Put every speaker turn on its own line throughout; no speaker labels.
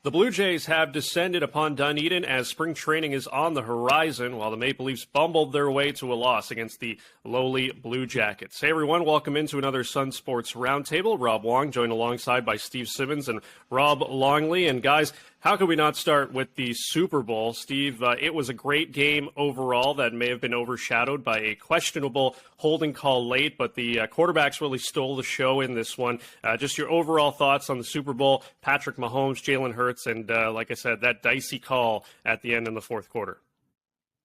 The Blue Jays have descended upon Dunedin as spring training is on the horizon, while the Maple Leafs bumbled their way to a loss against the lowly Blue Jackets. Hey everyone, welcome into another SUN Sports Roundtable. Rob Wong joined alongside by Steve Simmons and Rob Longley. And guys, how could we not start with the Super Bowl? Steve, it was a great game overall that may have been overshadowed by a questionable holding call late, but the quarterbacks really stole the show in this one. Just your overall thoughts on the Super Bowl, Patrick Mahomes, Jalen Hurts, and like I said, that dicey call at the end in the fourth quarter.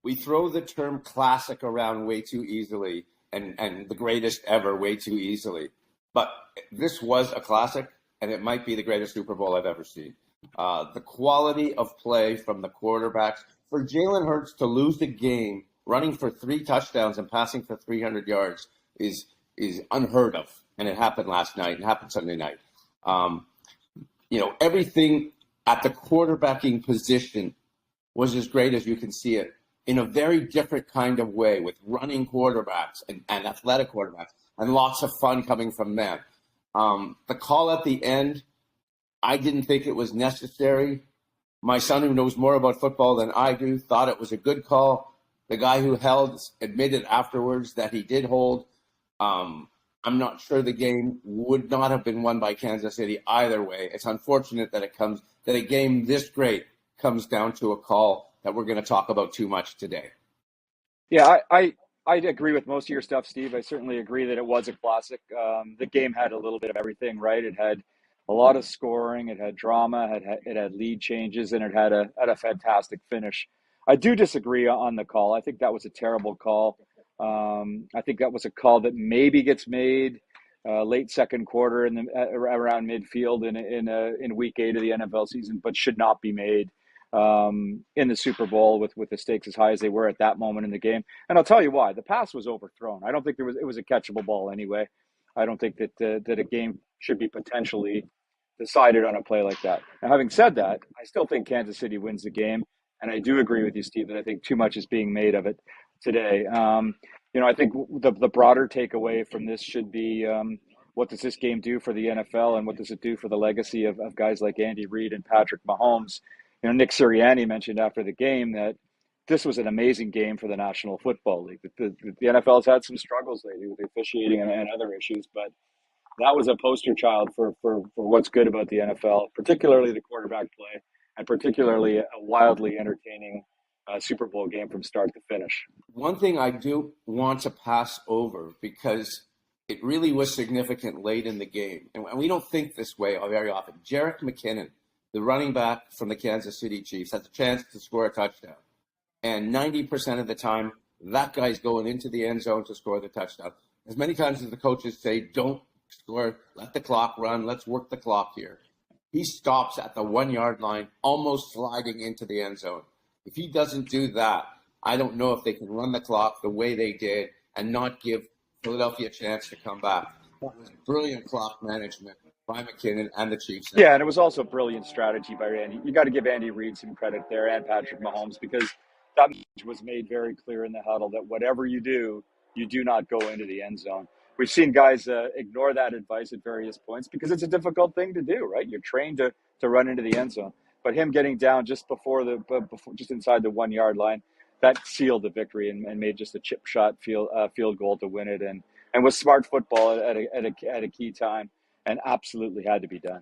We throw the term classic around way too easily and the greatest ever way too easily. But this was a classic, and it might be the greatest Super Bowl I've ever seen. The quality of play from the quarterbacks. For Jalen Hurts to lose the game running for 3 touchdowns and passing for 300 yards is unheard of. And it happened last night. It happened Sunday night. Everything at the quarterbacking position was as great as you can see it in a very different kind of way with running quarterbacks and athletic quarterbacks and lots of fun coming from them. The call at the end, I didn't think it was necessary. My son, who knows more about football than I do, thought it was a good call. The guy who held admitted afterwards that he did hold. I'm not sure the game would not have been won by Kansas City either way. It's unfortunate that a game this great comes down to a call that we're going to talk about too much today.
Yeah, I agree with most of your stuff, Steve. I certainly agree that it was a classic. The game had a little bit of everything, right? It had a lot of scoring, it had drama, it had lead changes, and it had a fantastic finish. I do disagree on the call. I think that was a terrible call. I think that was a call that maybe gets made late second quarter around midfield in week 8 of the NFL season, but should not be made in the Super Bowl with the stakes as high as they were at that moment in the game. And I'll tell you why. The pass was overthrown. I don't think it was a catchable ball anyway. I don't think that a game should be potentially decided on a play like that. Now, having said that, I still think Kansas City wins the game. And I do agree with you, Steve, that I think too much is being made of it today. I think the broader takeaway from this should be what does this game do for the NFL and what does it do for the legacy of guys like Andy Reid and Patrick Mahomes? Nick Sirianni mentioned after the game that this was an amazing game for the National Football League. The NFL has had some struggles lately with officiating and other issues, but that was a poster child for what's good about the NFL, particularly the quarterback play, and particularly a wildly entertaining Super Bowl game from start to finish.
One thing I do want to pass over, because it really was significant late in the game, and we don't think this way very often. Jerick McKinnon, the running back from the Kansas City Chiefs, has a chance to score a touchdown. And 90% of the time, that guy's going into the end zone to score the touchdown. As many times as the coaches say, don't score, let the clock run, let's work the clock here. He stops at the 1-yard line, almost sliding into the end zone. If he doesn't do that, I don't know if they can run the clock the way they did and not give Philadelphia a chance to come back. That was brilliant clock management by McKinnon and the Chiefs.
Yeah, and it was also brilliant strategy by Andy. You got to give Andy Reid some credit there and Patrick Mahomes, because that was made very clear in the huddle that whatever you do not go into the end zone. We've seen guys ignore that advice at various points because it's a difficult thing to do, right? You're trained to run into the end zone. But him getting down just just inside the 1-yard line, that sealed the victory and made just a chip shot field goal to win it, and was smart football at a key time, and absolutely had to be done.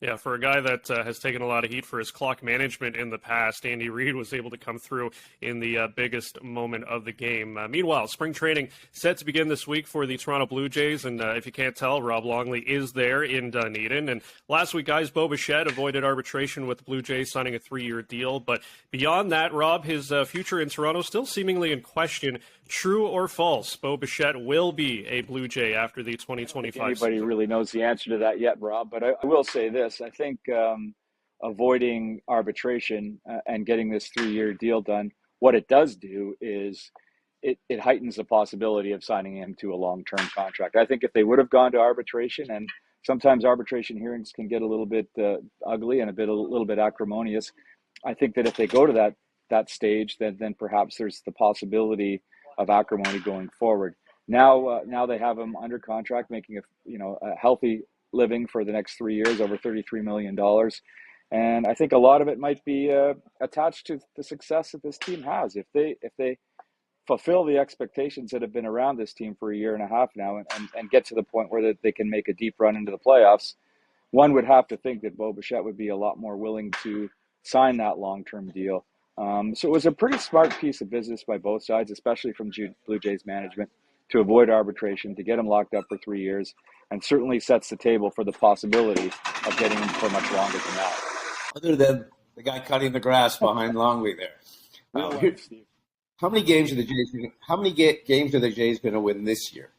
Yeah, for a guy that has taken a lot of heat for his clock management in the past, Andy Reid was able to come through in the biggest moment of the game. Meanwhile, spring training set to begin this week for the Toronto Blue Jays, and if you can't tell, Rob Longley is there in Dunedin. And last week, guys, Bo Bichette avoided arbitration with the Blue Jays, signing a 3-year deal. But beyond that, Rob, his future in Toronto still seemingly in question. True or false, Bo Bichette will be a Blue Jay after the 2025
Anybody really knows the answer to that yet, Rob, but I will say this. I think avoiding arbitration and getting this 3-year deal done, what it does do is it heightens the possibility of signing him to a long-term contract. I think if they would have gone to arbitration, and sometimes arbitration hearings can get a little bit ugly and a little bit acrimonious, I think that if they go to that stage, then perhaps there's the possibility of acrimony going forward. Now they have him under contract, making a healthy living for the next 3 years, over $33 million. And I think a lot of it might be attached to the success that this team has. If they fulfill the expectations that have been around this team for a year and a half now, and get to the point where they can make a deep run into the playoffs, one would have to think that Bo Bichette would be a lot more willing to sign that long-term deal. So it was a pretty smart piece of business by both sides, especially from Blue Jays management, to avoid arbitration, to get him locked up for 3 years, and certainly sets the table for the possibility of getting him for much longer than that.
Other than the guy cutting the grass behind Longley there. How many games are the Jays? How many games are the Jays going to win this year?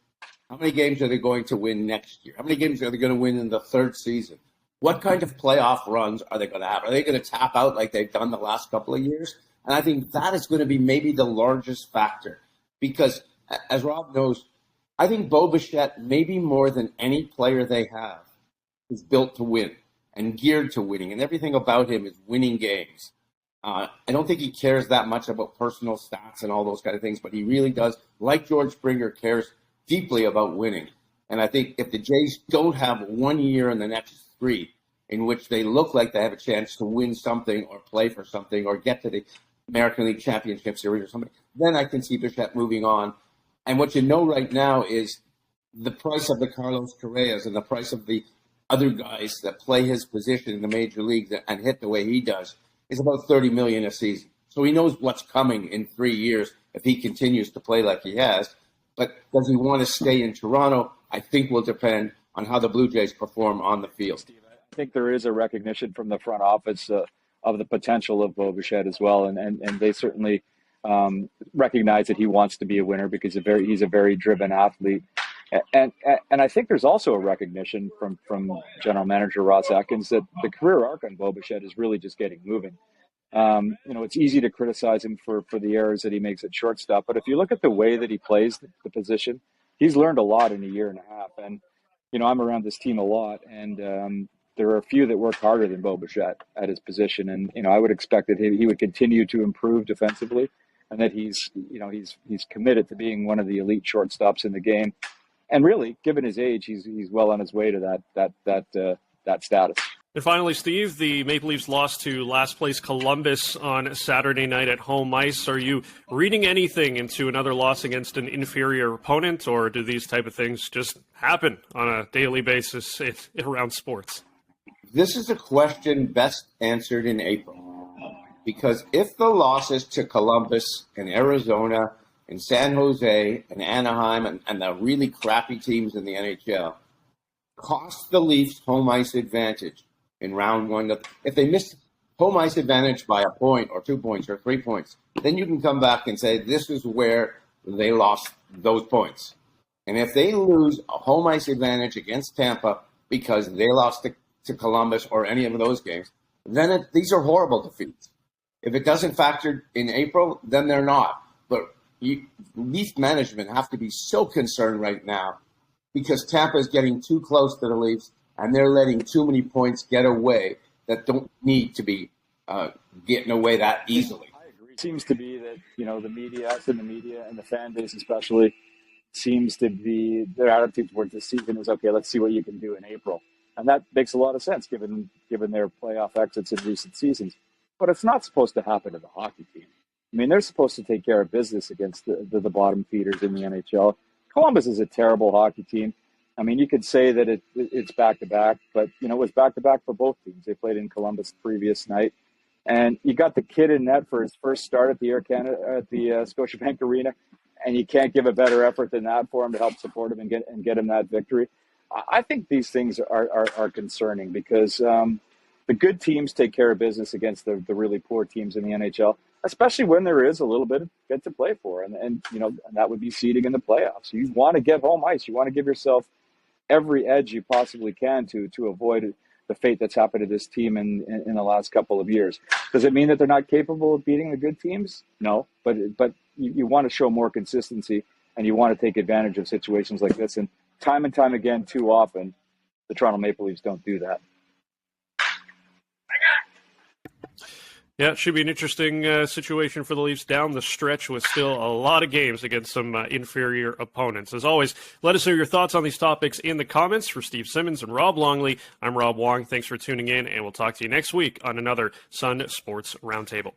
How many games are they going to win next year? How many games are they going to win in the third season? What kind of playoff runs are they going to have? Are they going to tap out like they've done the last couple of years? And I think that is going to be maybe the largest factor because, as Rob knows, I think Bo Bichette, maybe more than any player they have, is built to win and geared to winning, and everything about him is winning games. I don't think he cares that much about personal stats and all those kind of things, but he really does, like George Springer, cares deeply about winning. And I think if the Jays don't have 1 year in the next 3 in which they look like they have a chance to win something or play for something or get to the American League Championship Series or something, then I can see Bichette moving on. And what you know right now is the price of the Carlos Correas and the price of the other guys that play his position in the major leagues and hit the way he does is about $30 million a season. So he knows what's coming in 3 years if he continues to play like he has. But does he want to stay in Toronto? I think will depend on how the Blue Jays perform on the field.
Steve, I think there is a recognition from the front office of the potential of Bo Bichette as well, and they certainly recognize that he wants to be a winner because he's a very driven athlete. And I think there's also a recognition from General Manager Ross Atkins that the career arc on Bo Bichette is really just getting moving. It's easy to criticize him for the errors that he makes at shortstop, but if you look at the way that he plays the position, he's learned a lot in a year and a half. And I'm around this team a lot, and there are a few that work harder than Bo Bichette at his position, and I would expect that he would continue to improve defensively, and that he's committed to being one of the elite shortstops in the game. And really, given his age, he's well on his way to that status.
And finally, Steve, the Maple Leafs lost to last place Columbus on Saturday night at home ice. Are you reading anything into another loss against an inferior opponent, or do these type of things just happen on a daily basis around sports?
This is a question best answered in April. Because if the losses to Columbus and Arizona and San Jose and Anaheim and the really crappy teams in the NHL cost the Leafs home ice advantage in round one, if they miss home ice advantage by a point or 2 points or 3 points, then you can come back and say this is where they lost those points. And if they lose a home ice advantage against Tampa because they lost to Columbus or any of those games, then these are horrible defeats. If it doesn't factor in April, then they're not. But Leaf management have to be so concerned right now because Tampa is getting too close to the Leafs and they're letting too many points get away that don't need to be getting away that easily.
I agree. It seems to be that, the media, us in the media and the fan base especially, seems to be, their attitude towards this season is, okay, let's see what you can do in April. And that makes a lot of sense given their playoff exits in recent seasons. But it's not supposed to happen to the hockey team. I mean, they're supposed to take care of business against the bottom feeders in the NHL. Columbus is a terrible hockey team. I mean, you could say that it's back-to-back, but, it was back-to-back for both teams. They played in Columbus the previous night. And you got the kid in net for his first start at the Scotiabank Arena, and you can't give a better effort than that for him to help support him and get him that victory. I think these things are concerning because the good teams take care of business against the really poor teams in the NHL, especially when there is a little bit to play for, and that would be seeding in the playoffs. You want to get home ice. You want to give yourself every edge you possibly can to avoid the fate that's happened to this team in the last couple of years. Does it mean that they're not capable of beating the good teams? No, but you want to show more consistency, and you want to take advantage of situations like this. And time again, too often, the Toronto Maple Leafs don't do that.
Yeah, it should be an interesting situation for the Leafs down the stretch with still a lot of games against some inferior opponents. As always, let us know your thoughts on these topics in the comments. For Steve Simmons and Rob Longley, I'm Rob Wong. Thanks for tuning in, and we'll talk to you next week on another SUN Sports Roundtable.